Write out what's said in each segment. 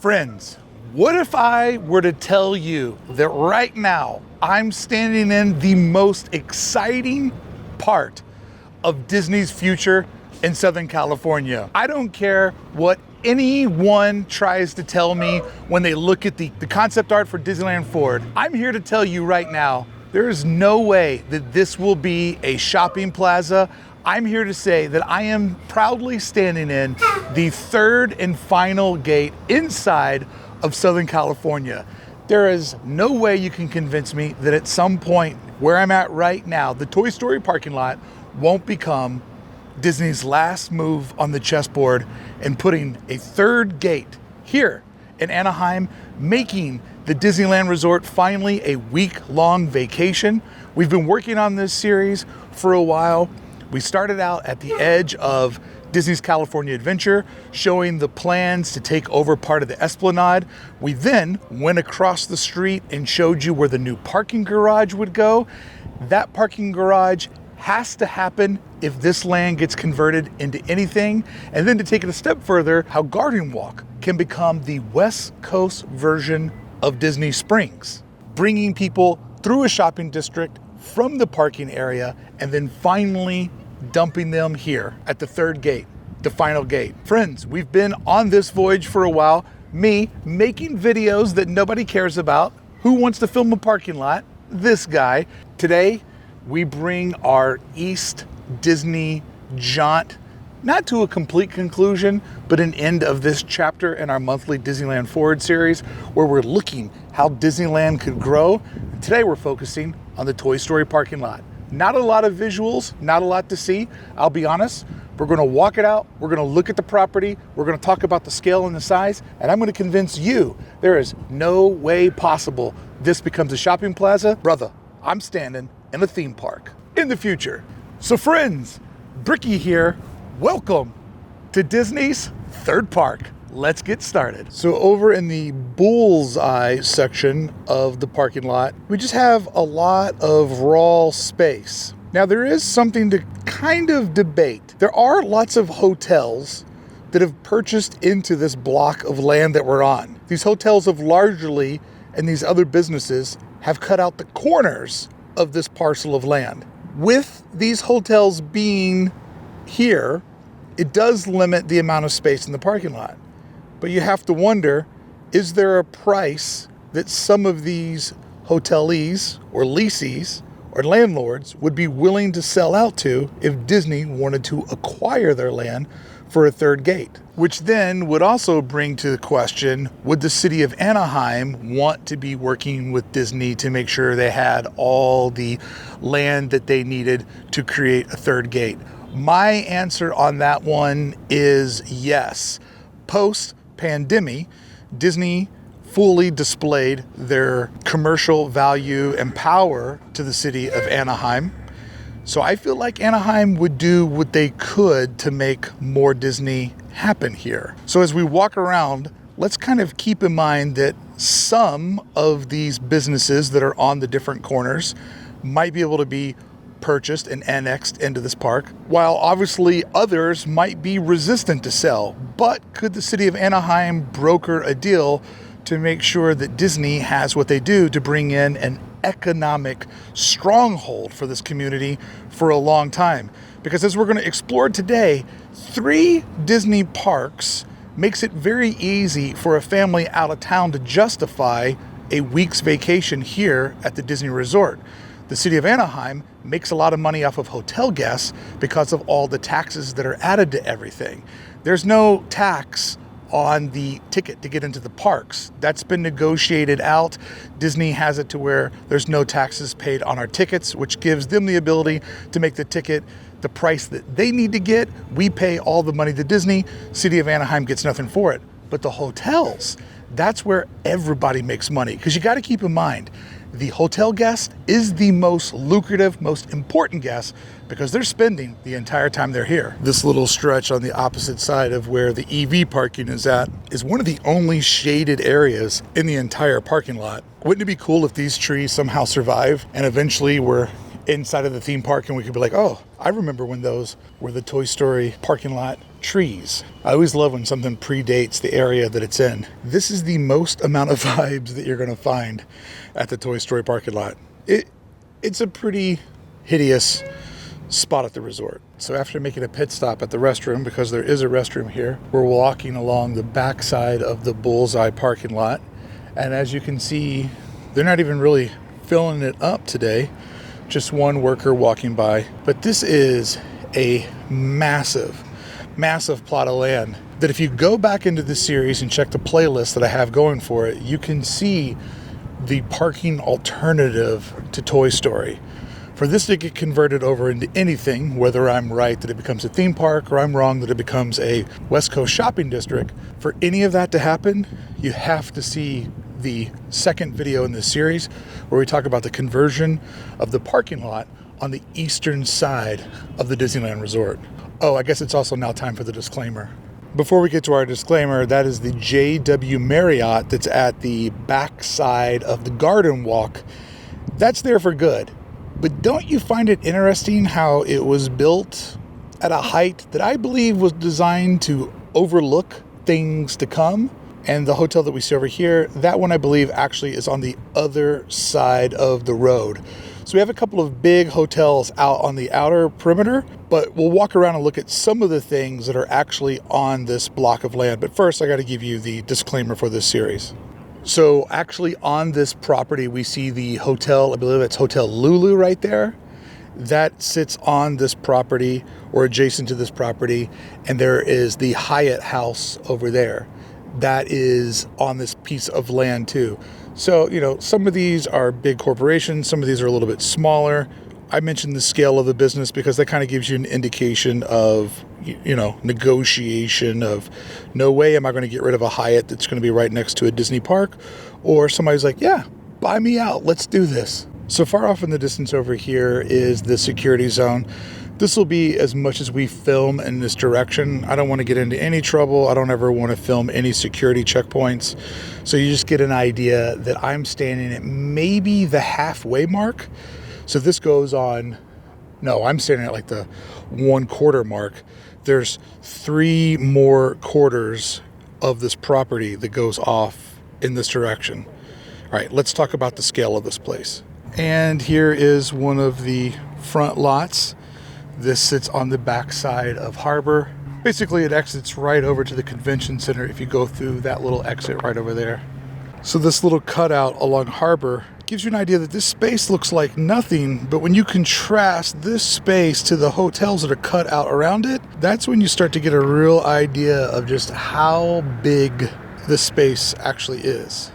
Friends, what if I were to tell you that right now I'm standing in the most exciting part of Disney's future in Southern California? I don't care what anyone tries to tell me when they look at the concept art for Disneyland Forward. I'm here to tell you right now, there is no way that this will be a shopping plaza. I'm here to say that I am proudly standing in the third and final gate inside of Southern California. There is no way you can convince me that at some point where I'm at right now, the Toy Story parking lot won't become Disney's last move on the chessboard and putting a third gate here in Anaheim, making the Disneyland Resort finally a week-long vacation. We've been working on this series for a while. We started out at the edge of Disney's California Adventure, showing the plans to take over part of the Esplanade. We then went across the street and showed you where the new parking garage would go. That parking garage has to happen if this land gets converted into anything. And then to take it a step further, how Garden Walk can become the West Coast version of Disney Springs, bringing people through a shopping district from the parking area and then finally dumping them here at the third gate, the final gate. Friends, we've been on this voyage for a while, me making videos that nobody cares about. Who wants to film a parking lot? This guy. Today, we bring our East Disney jaunt, not to a complete conclusion, but an end of this chapter in our monthly Disneyland Forward series, where we're looking how Disneyland could grow. Today, we're focusing on the Toy Story parking lot. Not a lot of visuals, not a lot to see. I'll be honest, we're gonna walk it out, we're gonna look at the property, we're gonna talk about the scale and the size, and I'm gonna convince you there is no way possible this becomes a shopping plaza. Brother, I'm standing in a theme park in the future. So friends, Brickey here, welcome to Disney's third park. Let's get started. So over in the bullseye section of the parking lot, we just have a lot of raw space. Now there is something to kind of debate. There are lots of hotels that have purchased into this block of land that we're on. These hotels have largely, and these other businesses, have cut out the corners of this parcel of land. With these hotels being here, it does limit the amount of space in the parking lot. But you have to wonder, is there a price that some of these hoteliers or leasees or landlords would be willing to sell out to if Disney wanted to acquire their land for a third gate? Which then would also bring to the question, would the city of Anaheim want to be working with Disney to make sure they had all the land that they needed to create a third gate? My answer on that one is yes. Post-pandemic, Disney fully displayed their commercial value and power to the city of Anaheim. So I feel like Anaheim would do what they could to make more Disney happen here. So as we walk around, let's kind of keep in mind that some of these businesses that are on the different corners might be able to be purchased and annexed into this park, while obviously others might be resistant to sell. But could the city of Anaheim broker a deal to make sure that Disney has what they do to bring in an economic stronghold for this community for a long time? Because as we're going to explore today, 3 Disney parks makes it very easy for a family out of town to justify a week's vacation here at the Disney Resort. The city of Anaheim makes a lot of money off of hotel guests because of all the taxes that are added to everything. There's no tax on the ticket to get into the parks. That's been negotiated out. Disney has it to where there's no taxes paid on our tickets, which gives them the ability to make the ticket the price that they need to get. We pay all the money to Disney. City of Anaheim gets nothing for it. But the hotels, that's where everybody makes money. Because you got to keep in mind, the hotel guest is the most lucrative, most important guest because they're spending the entire time they're here. This little stretch on the opposite side of where the EV parking is at is one of the only shaded areas in the entire parking lot. Wouldn't it be cool if these trees somehow survive and eventually were inside of the theme park and we could be like, oh, I remember when those were the Toy Story parking lot trees. I always love when something predates the area that it's in. This is the most amount of vibes that you're going to find at the Toy Story parking lot. It's a pretty hideous spot at the resort. So after making a pit stop at the restroom, because there is a restroom here, we're walking along the backside of the Bullseye parking lot. And as you can see, they're not even really filling it up today. Just one worker walking by. But this is a massive, massive plot of land that if you go back into the series and check the playlist that I have going for it, you can see the parking alternative to Toy Story. For this to get converted over into anything, whether I'm right that it becomes a theme park or I'm wrong that it becomes a West Coast shopping district, for any of that to happen, you have to see the second video in this series where we talk about the conversion of the parking lot on the eastern side of the Disneyland Resort. Oh, I guess it's also now time for the disclaimer. Before we get to our disclaimer, that is the JW Marriott that's at the backside of the Garden Walk. That's there for good. But don't you find it interesting how it was built at a height that I believe was designed to overlook things to come? And the hotel that we see over here, that one I believe actually is on the other side of the road. So we have a couple of big hotels out on the outer perimeter, but we'll walk around and look at some of the things that are actually on this block of land. But first, I got to give you the disclaimer for this series. So actually on this property, we see the hotel, I believe it's Hotel Lulu right there. That sits on this property or adjacent to this property. And there is the Hyatt House over there. That is on this piece of land too. So, you know, some of these are big corporations. Some of these are a little bit smaller. I mentioned the scale of the business because that kind of gives you an indication of, you know, negotiation of no way am I going to get rid of a Hyatt that's going to be right next to a Disney park, or somebody's like, yeah, buy me out. Let's do this. So far off in the distance over here is the security zone. This will be as much as we film in this direction. I don't want to get into any trouble. I don't ever want to film any security checkpoints. So you just get an idea that I'm standing at maybe the halfway mark. So this goes on, no, I'm standing at like the 1/4 mark. There's 3 more quarters of this property that goes off in this direction. All right, let's talk about the scale of this place. And here is one of the front lots. This sits on the backside of Harbor. Basically, it exits right over to the convention center if you go through that little exit right over there. So this little cutout along Harbor gives you an idea that this space looks like nothing, but when you contrast this space to the hotels that are cut out around it, that's when you start to get a real idea of just how big the space actually is.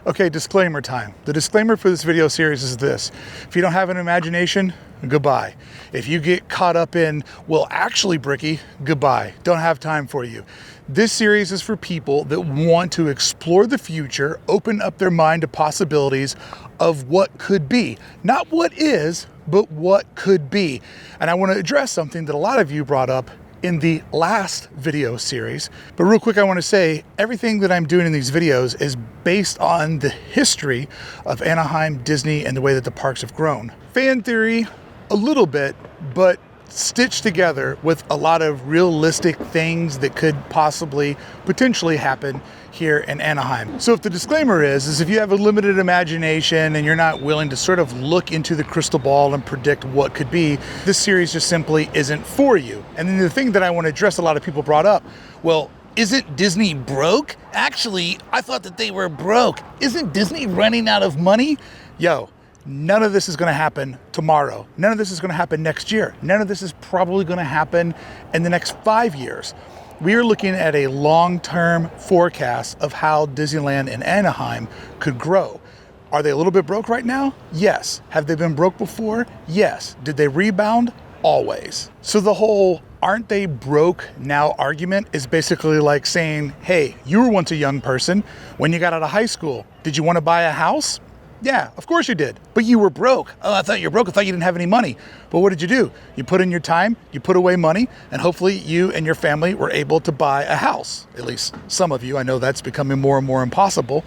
Okay, disclaimer time. The disclaimer for this video series is this. If you don't have an imagination, goodbye. If you get caught up in, well, actually, Brickey, goodbye. Don't have time for you. This series is for people that want to explore the future, open up their mind to possibilities of what could be. Not what is, but what could be. And I want to address something that a lot of you brought up in the last video series. But real quick, I want to say everything that I'm doing in these videos is based on the history of Anaheim, Disney, and the way that the parks have grown. Fan theory, a little bit, but stitched together with a lot of realistic things that could possibly, potentially happen here in Anaheim. So if the disclaimer is if you have a limited imagination and you're not willing to sort of look into the crystal ball and predict what could be, this series just simply isn't for you. And then the thing that I want to address, a lot of people brought up, well, isn't Disney broke? Actually, I thought that they were broke. Isn't Disney running out of money? Yo, none of this is going to happen tomorrow. None of this is going to happen next year. None of this is probably going to happen in the next 5 years. We are looking at a long-term forecast of how Disneyland in Anaheim could grow. Are they a little bit broke right now? Yes. Have they been broke before? Yes. Did they rebound? Always. So the whole aren't they broke now argument is basically like saying, hey, you were once a young person. When you got out of high school, did you want to buy a house? Yeah, of course you did. But you were broke. Oh, I thought you were broke. I thought you didn't have any money. But what did you do? You put in your time, you put away money, and hopefully you and your family were able to buy a house. At least some of you. I know that's becoming more and more impossible.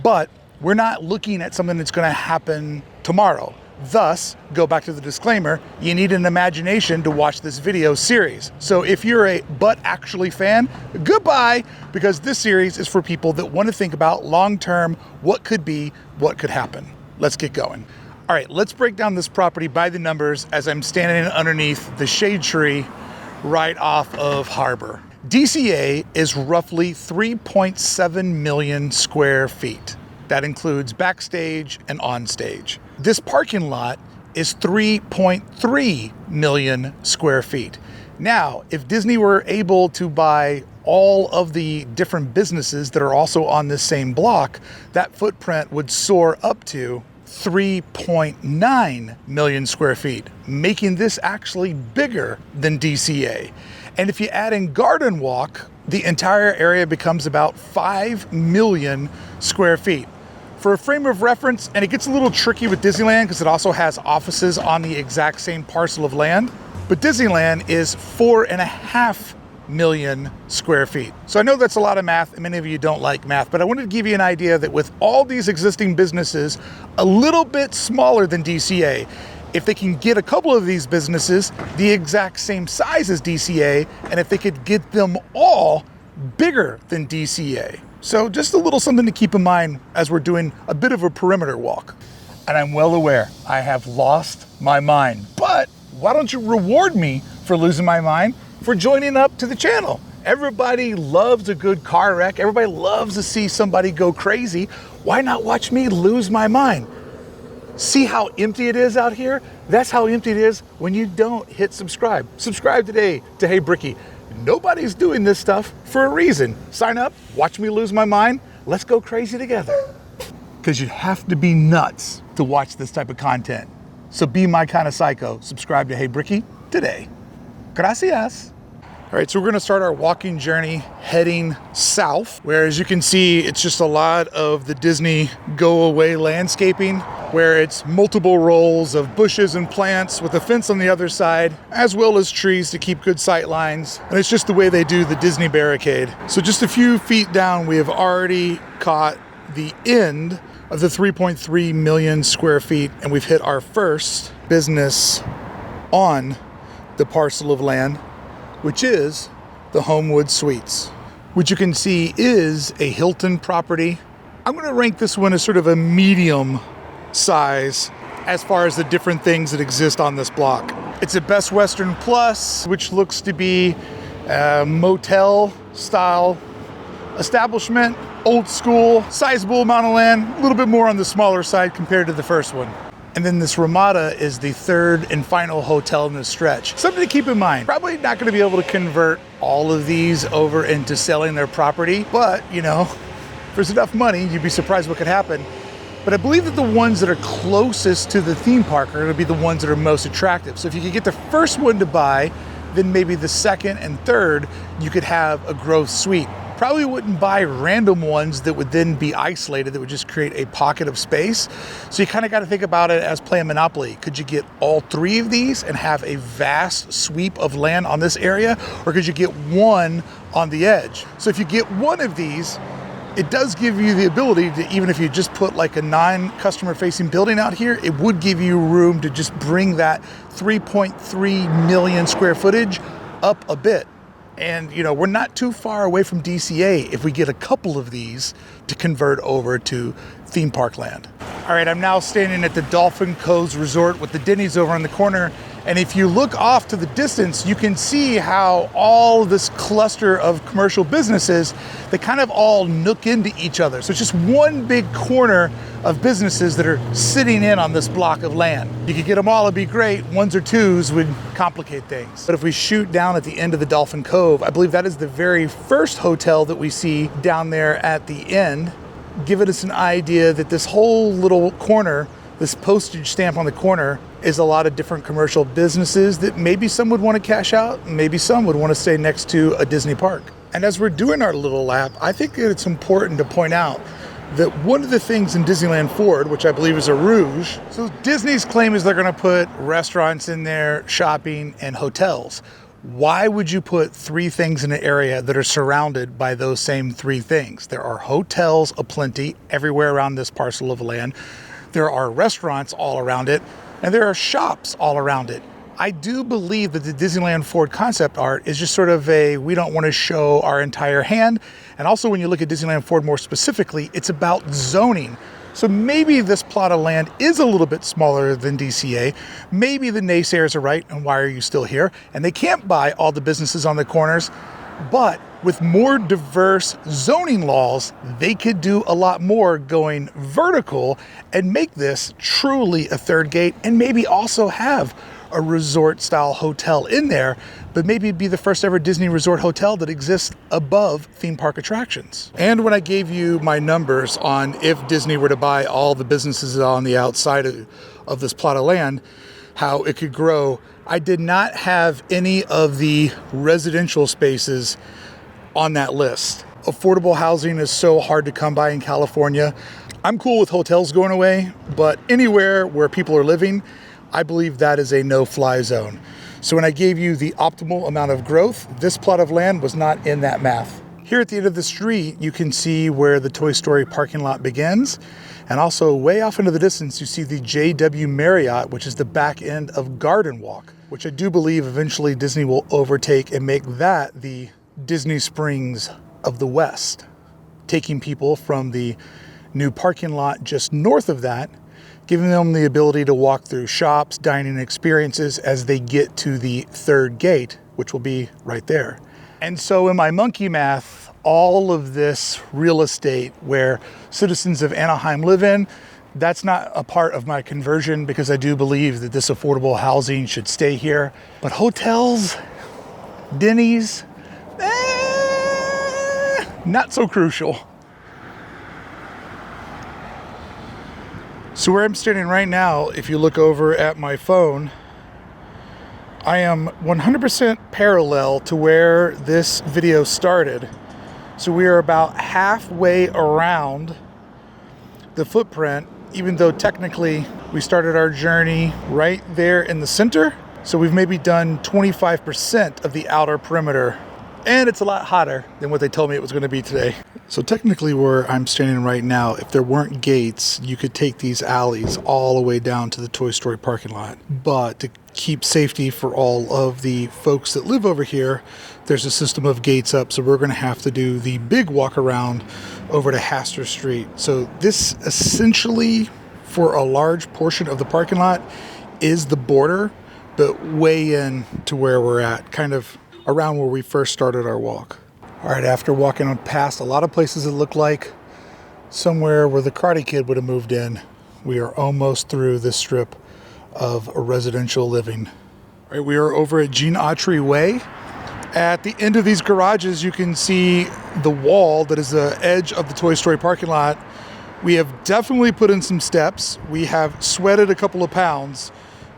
But we're not looking at something that's going to happen tomorrow. Thus, go back to the disclaimer, you need an imagination to watch this video series. So if you're a but actually fan, goodbye, because this series is for people that want to think about long-term what could be, what could happen. Let's get going. All right, let's break down this property by the numbers as I'm standing underneath the shade tree right off of Harbor. DCA is roughly 3.7 million square feet. That includes backstage and onstage. This parking lot is 3.3 million square feet. Now, if Disney were able to buy all of the different businesses that are also on this same block, that footprint would soar up to 3.9 million square feet, making this actually bigger than DCA. And if you add in Garden Walk, the entire area becomes about 5 million square feet. For a frame of reference, and it gets a little tricky with Disneyland because it also has offices on the exact same parcel of land, but Disneyland is 4.5 million square feet. So I know that's a lot of math, and many of you don't like math, but I wanted to give you an idea that with all these existing businesses, a little bit smaller than DCA, if they can get a couple of these businesses the exact same size as DCA, and if they could get them all bigger than DCA. So just a little something to keep in mind as we're doing a bit of a perimeter walk. And I'm well aware I have lost my mind, but why don't you reward me for losing my mind for joining up to the channel? Everybody loves a good car wreck. Everybody loves to see somebody go crazy. Why not watch me lose my mind? See how empty it is out here? That's how empty it is when you don't hit subscribe. Subscribe today to Hey Brickey. Nobody's doing this stuff for a reason. Sign up, watch me lose my mind. Let's go crazy together. Because you have to be nuts to watch this type of content. So be my kind of psycho. Subscribe to Hey Brickey today. Gracias. All right, so we're gonna start our walking journey heading south, where as you can see, it's just a lot of the Disney go away landscaping, where it's multiple rows of bushes and plants with a fence on the other side, as well as trees to keep good sight lines. And it's just the way they do the Disney barricade. So just a few feet down, we have already caught the end of the 3.3 million square feet, and we've hit our first business on the parcel of land, which is the Homewood Suites, which you can see is a Hilton property. I'm gonna rank this one as sort of a medium size as far as the different things that exist on this block. It's a Best Western Plus, which looks to be a motel style establishment, old school, sizable amount of land, a little bit more on the smaller side compared to the first one. And then this Ramada is the third and final hotel in this stretch. Something to keep in mind, probably not gonna be able to convert all of these over into selling their property, but you know, if there's enough money, you'd be surprised what could happen. But I believe that the ones that are closest to the theme park are gonna be the ones that are most attractive. So if you could get the first one to buy, then maybe the second and third, you could have a growth suite. Probably wouldn't buy random ones that would then be isolated, that would just create a pocket of space. So you kind of got to think about it as playing Monopoly. Could you get all three of these and have a vast sweep of land on this area? Or could you get one on the edge? So if you get one of these, it does give you the ability to, even if you just put like a non-customer facing building out here, it would give you room to just bring that 3.3 million square footage up a bit. And you know, we're not too far away from DCA if we get a couple of these to convert over to theme park land. All right, I'm now standing at the Dolphin Coves Resort with the Denny's over in the corner. And if you look off to the distance, you can see how all this cluster of commercial businesses, they kind of all nook into each other. So it's just one big corner of businesses that are sitting in on this block of land. You could get them all, it'd be great. Ones or twos would complicate things. But if we shoot down at the end of the Dolphin Cove, I believe that is the very first hotel that we see down there at the end, giving us an idea that this whole little corner, this postage stamp on the corner, is a lot of different commercial businesses that maybe some would want to cash out, maybe some would want to stay next to a Disney park. And as we're doing our little lap, I think that it's important to point out that one of the things in Disneyland Forward, which I believe is a rouge, so Disney's claim is they're going to put restaurants in there, shopping, and hotels. Why would you put three things in an area that are surrounded by those same three things? There are hotels aplenty everywhere around this parcel of land. There are restaurants all around it, and there are shops all around it. I do believe that the Disneyland Forward concept art is just sort of we don't want to show our entire hand. And also when you look at Disneyland Forward more specifically, it's about zoning. So maybe this plot of land is a little bit smaller than DCA. Maybe the naysayers are right, and why are you still here? And they can't buy all the businesses on the corners. But with more diverse zoning laws, they could do a lot more going vertical and make this truly a third gate, and maybe also have a resort style hotel in there, but maybe be the first ever Disney resort hotel that exists above theme park attractions. And when I gave you my numbers on if Disney were to buy all the businesses on the outside of this plot of land, how it could grow, I did not have any of the residential spaces on that list. Affordable housing is so hard to come by in California. I'm cool with hotels going away, but anywhere where people are living, I believe that is a no-fly zone. So when I gave you the optimal amount of growth, this plot of land was not in that math. Here at the end of the street, you can see where the Toy Story parking lot begins. And also way off into the distance, you see the JW Marriott, which is the back end of Garden Walk, which I do believe eventually Disney will overtake and make that the Disney Springs of the West, taking people from the new parking lot just north of that, giving them the ability to walk through shops, dining experiences as they get to the third gate, which will be right there. And so in my monkey math, all of this real estate where citizens of Anaheim live in, that's not a part of my conversion, because I do believe that this affordable housing should stay here. But hotels, Denny's, not so crucial. So where I'm standing right now, if you look over at my phone, I am 100% parallel to where this video started. So we are about halfway around the footprint, even though technically we started our journey right there in the center. So we've maybe done 25% of the outer perimeter, and it's a lot hotter than what they told me it was going to be today. So technically where I'm standing right now, if there weren't gates, you could take these alleys all the way down to the Toy Story parking lot. But to keep safety for all of the folks that live over here, there's a system of gates up, so we're going to have to do the big walk around over to Hastur Street. So this essentially, for a large portion of the parking lot, is the border, but way in to where we're at, kind of around where we first started our walk. All right, after walking past a lot of places that look like somewhere where the Karate Kid would have moved in, we are almost through this strip of residential living. All right, we are over at Gene Autry Way. At the end of these garages, you can see the wall that is the edge of the Toy Story parking lot. We have definitely put in some steps. We have sweated a couple of pounds,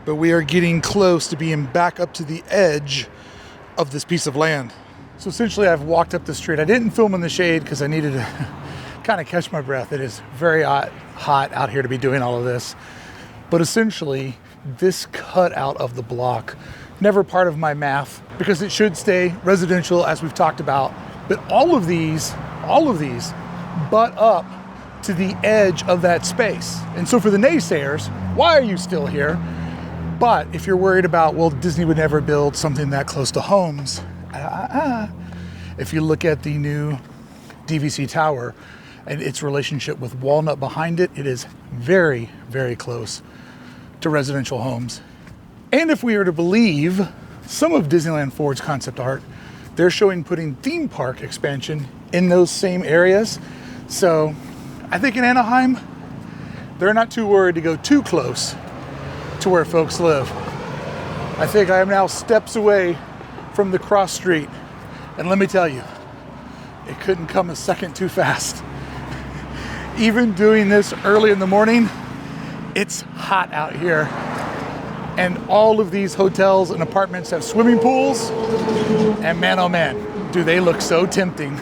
but we are getting close to being back up to the edge of this piece of land. So essentially I've walked up the street. I didn't film in the shade because I needed to kind of catch my breath. It is very hot out here to be doing all of this. But essentially this cutout of the block, never part of my math, because it should stay residential as we've talked about. But all of these butt up to the edge of that space. And so for the naysayers, why are you still here? But if you're worried about, well, Disney would never build something that close to homes, if you look at the new DVC Tower and its relationship with Walnut behind it, it is very, very close to residential homes. And if we are to believe some of Disneyland Forward's concept art, they're showing putting theme park expansion in those same areas. So I think in Anaheim, they're not too worried to go too close to where folks live. I think I am now steps away from the cross street. And let me tell you, it couldn't come a second too fast. Even doing this early in the morning, it's hot out here. And all of these hotels and apartments have swimming pools. And man, oh man, do they look so tempting.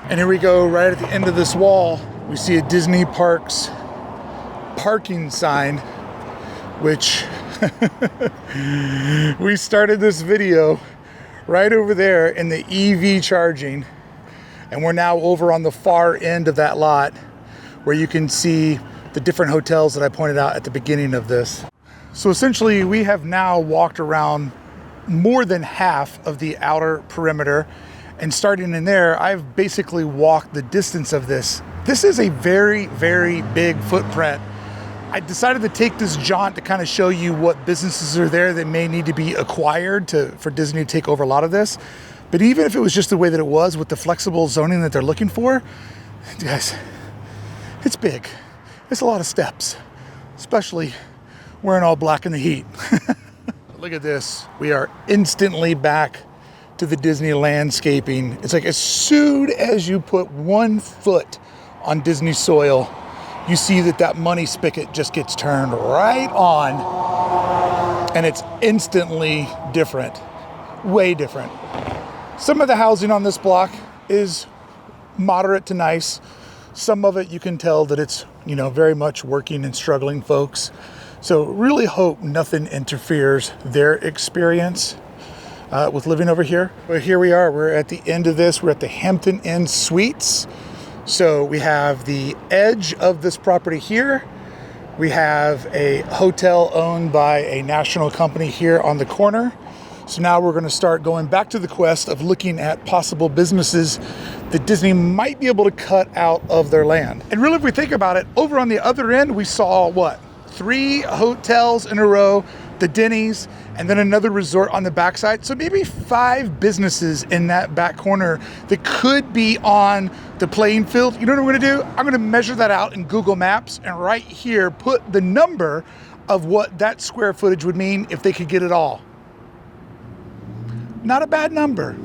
And here we go, right at the end of this wall, we see a Disney Parks parking sign, which we started this video right over there in the EV charging, and we're now over on the far end of that lot where you can see the different hotels that I pointed out at the beginning of this. So essentially, we have now walked around more than half of the outer perimeter, and starting in there, I've basically walked the distance of this. This is a very, very big footprint. I decided to take this jaunt to kind of show you what businesses are there that may need to be acquired for Disney to take over a lot of this. But even if it was just the way that it was with the flexible zoning that they're looking for, guys, it's big. It's a lot of steps, especially wearing all black in the heat. Look at this. We are instantly back to the Disney landscaping. It's like as soon as you put 1 foot on Disney soil, you see that money spigot just gets turned right on, and it's instantly different, way different. Some of the housing on this block is moderate to nice. Some of it you can tell that it's, very much working and struggling folks. So really hope nothing interferes their experience with living over here. But here we are, we're at the end of this. We're at the Hampton Inn Suites. So we have the edge of this property here. We have a hotel owned by a national company here on the corner. So now we're going to start going back to the quest of looking at possible businesses that Disney might be able to cut out of their land. And really, if we think about it, over on the other end, we saw what? 3 hotels in a row, the Denny's, and then another resort on the backside. So maybe 5 businesses in that back corner that could be on the playing field. You know what I'm gonna do? I'm gonna measure that out in Google Maps, and right here, put the number of what that square footage would mean if they could get it all. Not a bad number.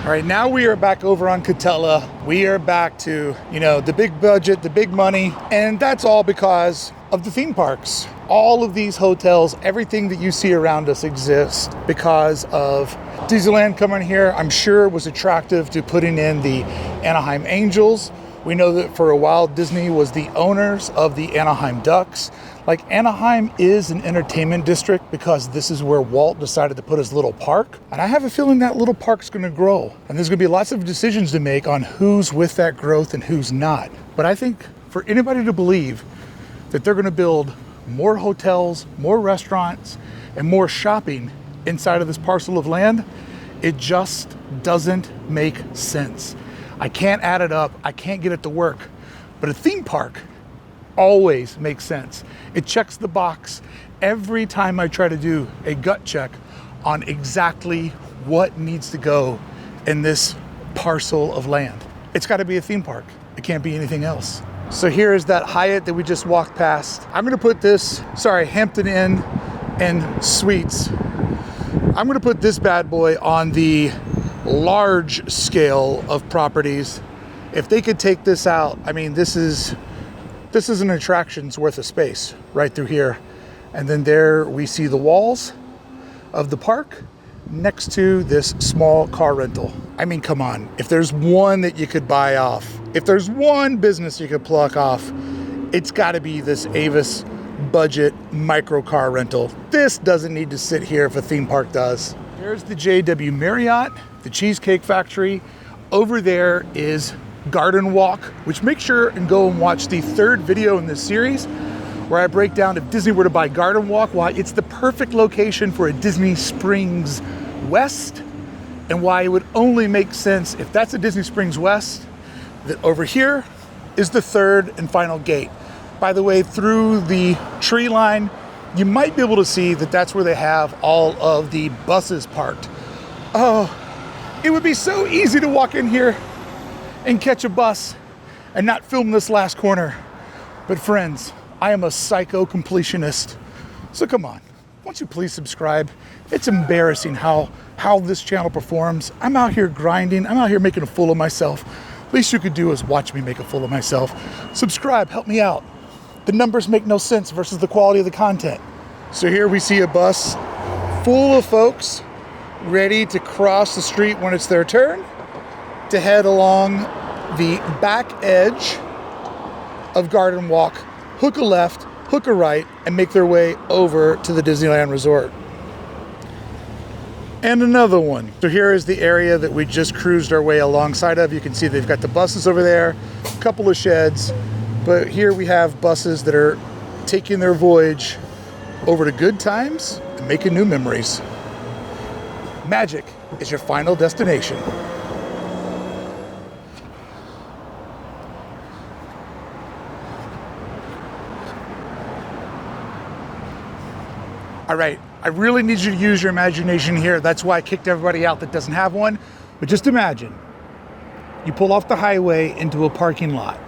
All right, now we are back over on Catella. We are back to, the big budget, the big money, and that's all because of the theme parks. All of these hotels, everything that you see around us exists because of Disneyland coming here. I'm sure it was attractive to putting in the Anaheim Angels. We know that for a while, Disney was the owners of the Anaheim Ducks. Like, Anaheim is an entertainment district because this is where Walt decided to put his little park. And I have a feeling that little park's gonna grow. And there's gonna be lots of decisions to make on who's with that growth and who's not. But I think for anybody to believe that they're gonna build more hotels, more restaurants, and more shopping inside of this parcel of land, it just doesn't make sense. I can't add it up, I can't get it to work. But a theme park always makes sense. It checks the box every time I try to do a gut check on exactly what needs to go in this parcel of land. It's gotta be a theme park. It can't be anything else. So here is that Hyatt that we just walked past. I'm gonna put this, Hampton Inn and Suites. I'm gonna put this bad boy on the large scale of properties. If they could take this out, I mean, this is an attraction's worth of space right through here. And then there we see the walls of the park next to this small car rental. I mean, come on, if there's one that you could buy off, if there's one business you could pluck off, it's gotta be this Avis budget micro car rental. This doesn't need to sit here if a theme park does. There's the JW Marriott, the Cheesecake Factory. Over there is Garden Walk, which make sure and go and watch the 3rd video in this series where I break down if Disney were to buy Garden Walk, why it's the perfect location for a Disney Springs West, and why it would only make sense if that's a Disney Springs West, that over here is the 3rd and final gate. By the way, through the tree line, you might be able to see that that's where they have all of the buses parked. Oh, it would be so easy to walk in here and catch a bus and not film this last corner. But friends, I am a psycho completionist. So come on, won't you please subscribe? It's embarrassing how this channel performs. I'm out here grinding. I'm out here making a fool of myself. Least you could do is watch me make a fool of myself. Subscribe, help me out. The numbers make no sense versus the quality of the content. So here we see a bus full of folks ready to cross the street when it's their turn to head along the back edge of Garden Walk, hook a left, hook a right, and make their way over to the Disneyland Resort. And another one. So here is the area that we just cruised our way alongside of. You can see they've got the buses over there, a couple of sheds, But here we have buses that are taking their voyage over to good times and making new memories. Magic is your final destination. All right, I really need you to use your imagination here. That's why I kicked everybody out that doesn't have one. But just imagine, you pull off the highway into a parking lot.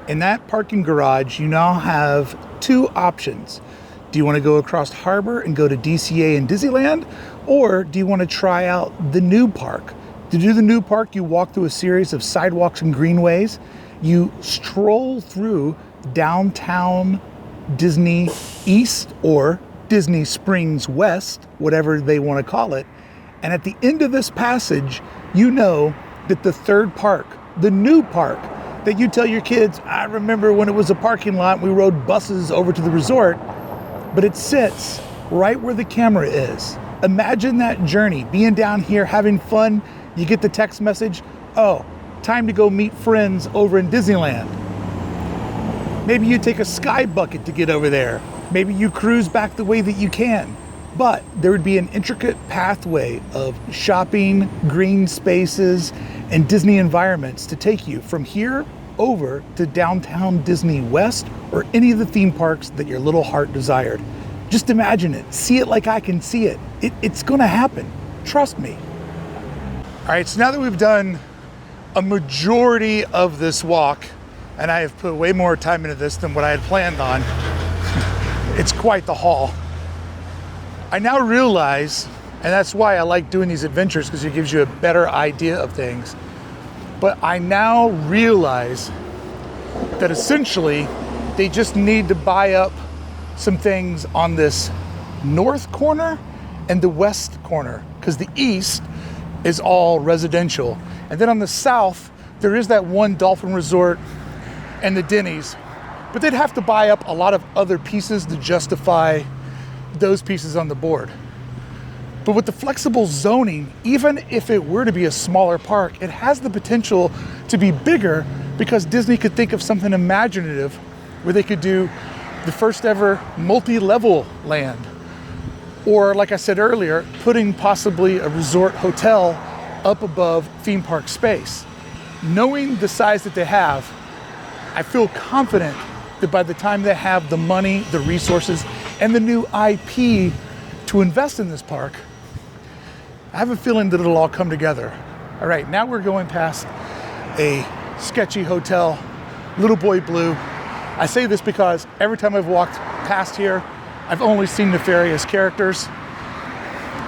In that parking garage, you now have two options. Do you want to go across harbor and go to DCA and Disneyland? Or do you want to try out the new park? To do the new park, you walk through a series of sidewalks and greenways. You stroll through downtown Disney East or Disney Springs West, whatever they want to call it. And at the end of this passage, you know that the third park, the new park, that you tell your kids, I remember when it was a parking lot, we rode buses over to the resort, but it sits right where the camera is. Imagine that journey, being down here, having fun. You get the text message, oh, time to go meet friends over in Disneyland. Maybe you take a sky bucket to get over there. Maybe you cruise back the way that you can. But there would be an intricate pathway of shopping, green spaces, and Disney environments to take you from here over to downtown Disney West or any of the theme parks that your little heart desired. Just imagine it. See it like I can see it. It's gonna happen. Trust me. All right, so now that we've done a majority of this walk, and I have put way more time into this than what I had planned on, it's quite the haul. I now realize, and that's why I like doing these adventures, because it gives you a better idea of things. But I now realize that essentially they just need to buy up some things on this north corner and the west corner, because the east is all residential. And then on the south, there is that one Dolphin Resort and the Denny's, but they'd have to buy up a lot of other pieces to justify those pieces on the board. But with the flexible zoning, even if it were to be a smaller park, it has the potential to be bigger, because Disney could think of something imaginative where they could do the first ever multi-level land. Or like I said earlier, putting possibly a resort hotel up above theme park space. Knowing the size that they have, I feel confident that by the time they have the money, the resources, and the new IP to invest in this park, I have a feeling that it'll all come together. All right, now we're going past a sketchy hotel, Little Boy Blue. I say this because every time I've walked past here, I've only seen nefarious characters.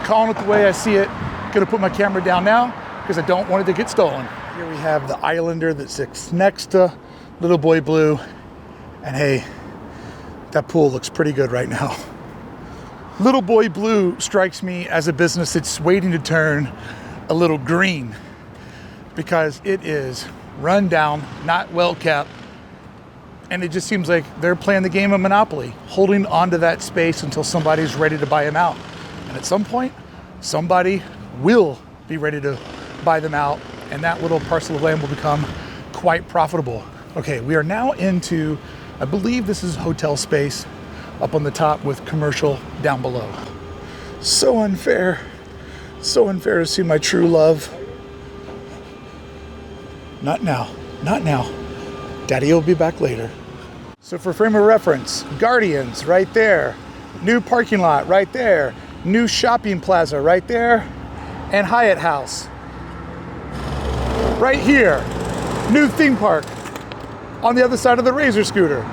Calling it the way I see it. Gonna put my camera down now because I don't want it to get stolen. Here we have the Islander that sits next to Little Boy Blue. And hey, that pool looks pretty good right now. Little Boy Blue strikes me as a business that's waiting to turn a little green, because it is run down, not well kept, and it just seems like they're playing the game of Monopoly, holding onto that space until somebody's ready to buy them out. And at some point, somebody will be ready to buy them out, and that little parcel of land will become quite profitable. Okay, we are now into, I believe this is hotel space up on the top with commercial down below. So unfair to see my true love. Not now, not now. Daddy will be back later. So for frame of reference, Guardians right there, new parking lot right there, new shopping plaza right there, and Hyatt House right here, new theme park on the other side of the Razor scooter.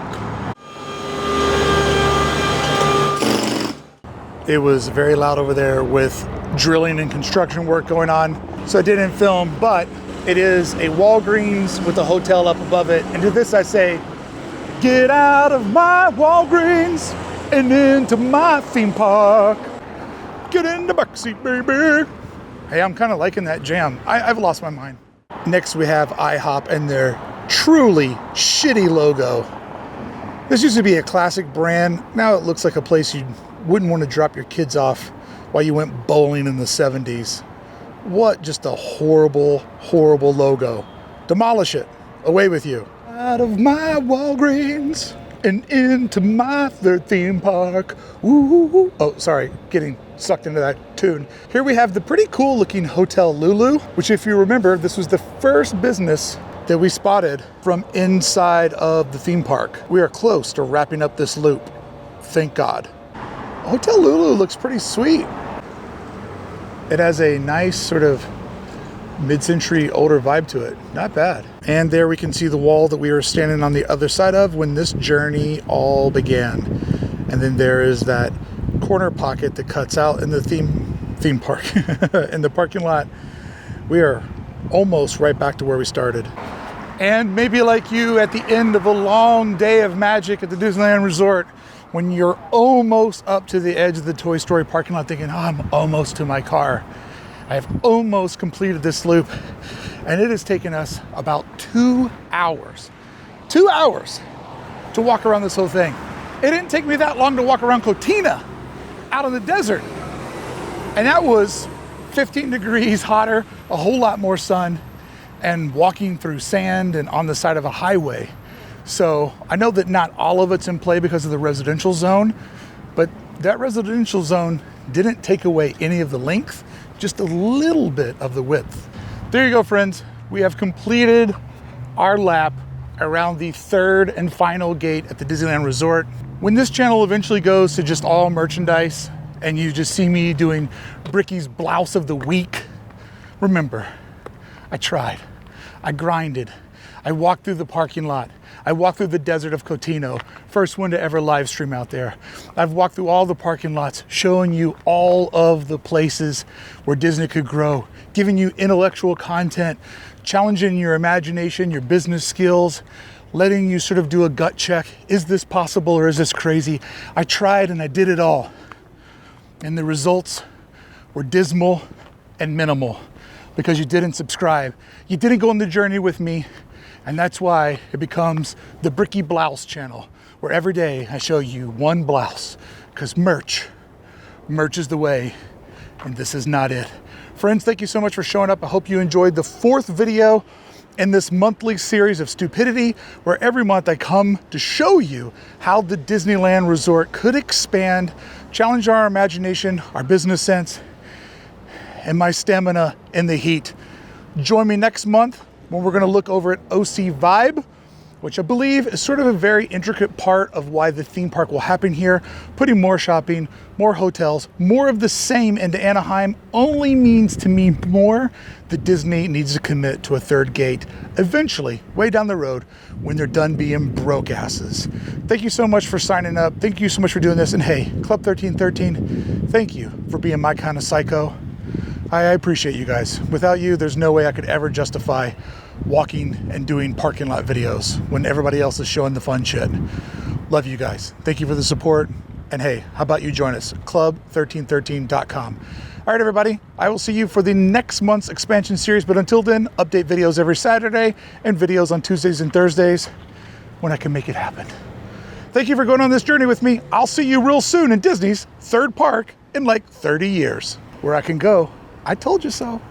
It was very loud over there with drilling and construction work going on, so I didn't film, but it is a Walgreens with a hotel up above it. And to this I say, get out of my Walgreens and into my theme park. Get in the backseat, baby. Hey, I'm kind of liking that jam. I've lost my mind. Next we have IHOP and their truly shitty logo. This used to be a classic brand. Now it looks like a place you wouldn't want to drop your kids off while you went bowling in the 70s. What just a horrible, horrible logo. Demolish it. Away with you. Out of my Walgreens and into my third theme park. Ooh. Oh, sorry, getting sucked into that tune. Here we have the pretty cool looking Hotel Lulu, which if you remember, this was the first business that we spotted from inside of the theme park. We are close to wrapping up this loop. Thank God. Hotel Lulu looks pretty sweet. It has a nice sort of mid-century older vibe to it. Not bad. And there we can see the wall that we were standing on the other side of when this journey all began. And then there is that corner pocket that cuts out in the theme park, in the parking lot. We are almost right back to where we started. And maybe like you at the end of a long day of magic at the Disneyland Resort, when you're almost up to the edge of the Toy Story parking lot thinking, oh, I'm almost to my car. I have almost completed this loop, and it has taken us about 2 hours. 2 hours to walk around this whole thing. It didn't take me that long to walk around Cotina out in the desert. And that was 15 degrees hotter, a whole lot more sun, and walking through sand and on the side of a highway. So I know that not all of it's in play because of the residential zone, but that residential zone didn't take away any of the length, just a little bit of the width. There you go, friends. We have completed our lap around the third and final gate at the Disneyland Resort. When this channel eventually goes to just all merchandise and you just see me doing Brickey's blouse of the week, remember, I tried, I grinded, I walked through the parking lot, I walked through the desert of Cotino, first one to ever live stream out there. I've walked through all the parking lots, showing you all of the places where Disney could grow, giving you intellectual content, challenging your imagination, your business skills, letting you sort of do a gut check. Is this possible or is this crazy? I tried and I did it all. And the results were dismal and minimal because you didn't subscribe. You didn't go on the journey with me. And that's why it becomes the Brickey Blouse channel, where every day I show you one blouse, because merch is the way, and this is not it. Friends, thank you so much for showing up. I hope you enjoyed the 4th video in this monthly series of stupidity, where every month I come to show you how the Disneyland Resort could expand, challenge our imagination, our business sense, and my stamina in the heat. Join me next month when we're going to look over at OC Vibe, which I believe is sort of a very intricate part of why the theme park will happen here. Putting more shopping, more hotels, more of the same into Anaheim only means to me more that Disney needs to commit to a 3rd gate eventually, way down the road, when they're done being broke asses. Thank you so much for signing up. Thank you so much for doing this. And hey, Club 1313, thank you for being my kind of psycho. I appreciate you guys. Without you, there's no way I could ever justify walking and doing parking lot videos when everybody else is showing the fun shit. Love you guys. Thank you for the support. And hey, how about you join us? Club1313.com. All right, everybody. I will see you for the next month's expansion series. But until then, update videos every Saturday and videos on Tuesdays and Thursdays when I can make it happen. Thank you for going on this journey with me. I'll see you real soon in Disney's 3rd park in like 30 years, where I can go, I told you so.